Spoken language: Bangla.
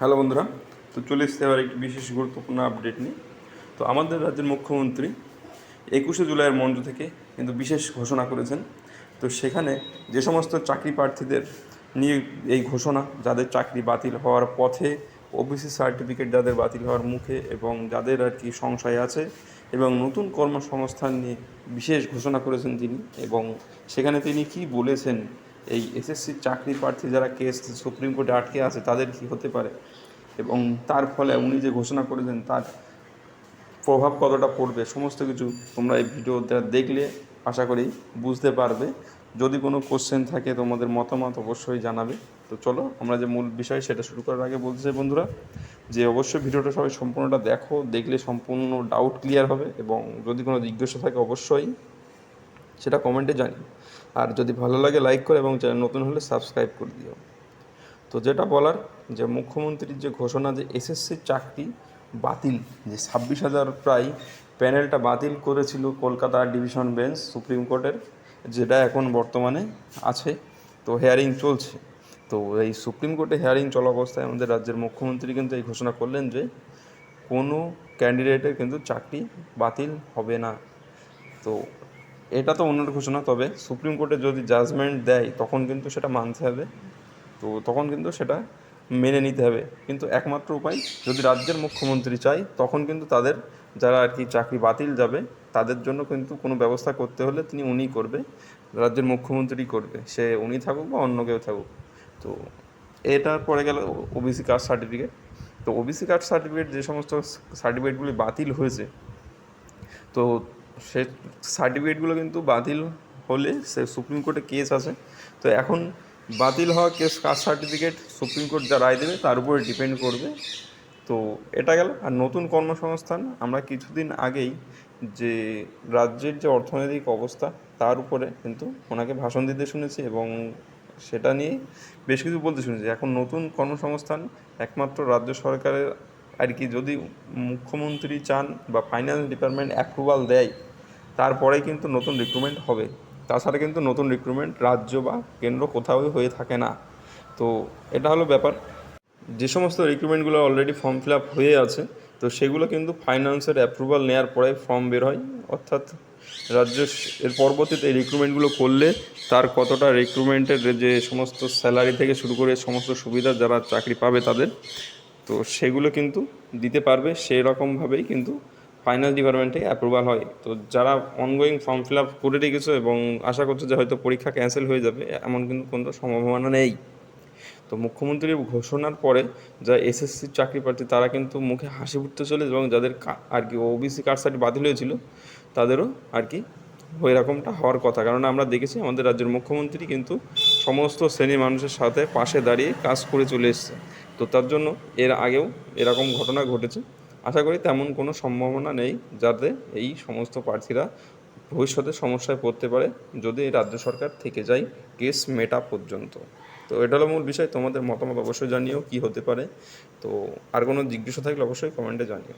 হ্যালো বন্ধুরা, তো চলে এসেছে এবার একটি বিশেষ গুরুত্বপূর্ণ আপডেট নিয়ে। তো আমাদের রাজ্যের মুখ্যমন্ত্রী 21শে জুলাইয়ের মঞ্চ থেকে কিন্তু বিশেষ ঘোষণা করেছেন। তো সেখানে যে সমস্ত চাকরি প্রার্থীদের নিয়ে এই ঘোষণা, যাদের চাকরি বাতিল হওয়ার পথে, ওবিসি সার্টিফিকেট যাদের বাতিল হওয়ার মুখে এবং যাদের আর কি সংশয় আছে, এবং নতুন কর্মসংস্থান নিয়ে বিশেষ ঘোষণা করেছেন তিনি। এবং সেখানে তিনি কি বলেছেন, এই এসএসসির চাকরি প্রার্থী যারা কেস সুপ্রিম কোর্টে আটকে আছে তাদের কি হতে পারে, এবং তার ফলে উনি যে ঘোষণা করেছেন তার প্রভাব কতটা পড়বে, সমস্ত কিছু তোমরা এই ভিডিওটা দেখলে আশা করি বুঝতে পারবে। যদি কোনো কোশ্চেন থাকে তোমাদের মতামত অবশ্যই জানাবে। তো চলো আমরা যে মূল বিষয় সেটা শুরু করার আগে বলতে চাই বন্ধুরা, যে অবশ্যই ভিডিওটা সবাই সম্পূর্ণটা দেখো, দেখলে সম্পূর্ণ ডাউট ক্লিয়ার হবে, এবং যদি কোনো জিজ্ঞাসা থাকে অবশ্যই সেটা কমেন্টে জানিও। আর যদি ভালো লাগে লাইক করো, এবং চ্যানেল নতুন হলে সাবস্ক্রাইব করে দিও। তো যেটা বলার, যে মুখ্যমন্ত্রীর যে ঘোষণা যে এসএসসির চাকরি বাতিল, যে 26,000 প্রায় প্যানেলটা বাতিল করেছিল কলকাতা ডিভিশন বেঞ্চ সুপ্রিম কোর্টের, যেটা এখন বর্তমানে আছে, তো হেয়ারিং চলছে। তো এই সুপ্রিম কোর্টে হেয়ারিং চলা অবস্থায় আমাদের রাজ্যের মুখ্যমন্ত্রী কিন্তু এই ঘোষণা করলেন যে কোনো ক্যান্ডিডেটের কিন্তু চাকরি বাতিল হবে না। তো এটা তো অন্য ঘোষণা, তবে সুপ্রিম কোর্টে যদি জাজমেন্ট দেয় তখন কিন্তু সেটা মানতে হবে। তো তখন কিন্তু সেটা মেনে নিতে হবে। কিন্তু একমাত্র উপায়, যদি রাজ্যের মুখ্যমন্ত্রী চায় তখন কিন্তু তাদের যারা আর কি চাকরি বাতিল যাবে তাদের জন্য কিন্তু কোনো ব্যবস্থা করতে হলে উনিই করবে, রাজ্যের মুখ্যমন্ত্রী করবে, সে উনি থাকুক বা অন্য কেউ থাকুক। তো এটার পরে গেল ওবিসি কাস্ট সার্টিফিকেট। তো ওবিসি কাস্ট সার্টিফিকেট যে সমস্ত সার্টিফিকেটগুলি বাতিল হয়েছে, তো সে সার্টিফিকেটগুলো কিন্তু বাতিল হলে সে সুপ্রিম কোর্টে কেস আছে। তো এখন বাতিল হওয়া case caste certificate Supreme Court যা রায় দেবে তার উপরে ডিপেন্ড করবে। তো এটা গেল। আর নতুন কর্মসংস্থান, আমরা কিছুদিন আগেই যে রাজ্যের যে অর্থনৈতিক অবস্থা তার উপরে কিন্তু ওনাকে ভাষণ দিতে শুনেছি, এবং সেটা নিয়ে বেশ কিছু বলতে শুনেছি। এখন নতুন কর্মসংস্থান একমাত্র রাজ্য সরকারের আর কি, যদি মুখ্যমন্ত্রী চান বা ফাইন্যান্স ডিপার্টমেন্ট অ্যাপ্রুভাল দেয় তারপরেই কিন্তু নতুন রিক্রুটমেন্ট হবে। তাছাড়া কিন্তু নতুন রিক্রুটমেন্ট রাজ্য বা কেন্দ্র কোথাও হয়ে থাকে না। তো এটা হলো ব্যাপার। যে সমস্ত রিক্রুটমেন্টগুলো অলরেডি ফর্ম ফিল আপ হয়ে আছে, তো সেগুলো কিন্তু ফাইন্যান্সের অ্যাপ্রুভাল নেওয়ার পরে ফর্ম বের হয়। অর্থাৎ রাজ্য এর পরবর্তীতে এই রিক্রুটমেন্টগুলো করলে তার কতটা রিক্রুটমেন্টের যে সমস্ত স্যালারি থেকে শুরু করে সমস্ত সুবিধা যারা চাকরি পাবে তাদের, তো সেগুলো কিন্তু দিতে পারবে। সেই রকমভাবেই কিন্তু ফাইনাল ডিপার্টমেন্ট থেকে অ্যাপ্রুভাল হয়। তো যারা অনগোয়িং ফর্ম ফিল আপ করে রেখেছো এবং আশা করছো যে হয়তো পরীক্ষা ক্যান্সেল হয়ে যাবে, এমন কিন্তু কোনো সম্ভাবনা নেই। তো মুখ্যমন্ত্রীর ঘোষণার পরে যা এসএসসির চাকরি প্রার্থী তারা কিন্তু মুখে হাসি ফুটতে চলে, এবং যাদের আর কি ওবিসি কাস্ট সার্টিফিকেট বাতিল হয়েছিল তাদেরও আর কি ওই রকমটা হওয়ার কথা। কারণ আমরা দেখেছি আমাদের রাজ্যের মুখ্যমন্ত্রী কিন্তু সমস্ত শ্রেণীর মানুষের সাথে পাশে দাঁড়িয়ে কাজ করে চলে এসছে। তো তার জন্য এর আগেও এরকম ঘটনা ঘটেছে। আশা করি তেমন কোনো সম্ভাবনা নেই যাতে এই সমস্ত প্রার্থীরা ভবিষ্যতে সমস্যায় পড়তে পারে, যদি এই রাজ্য সরকার থেকে যায় কেস মেটা পর্যন্ত। তো এটা হলো মূল বিষয়। তোমাদের মতামত অবশ্যই জানিও কী হতে পারে। তো আর কোনো জিজ্ঞাসা থাকলে অবশ্যই কমেন্টে জানিও।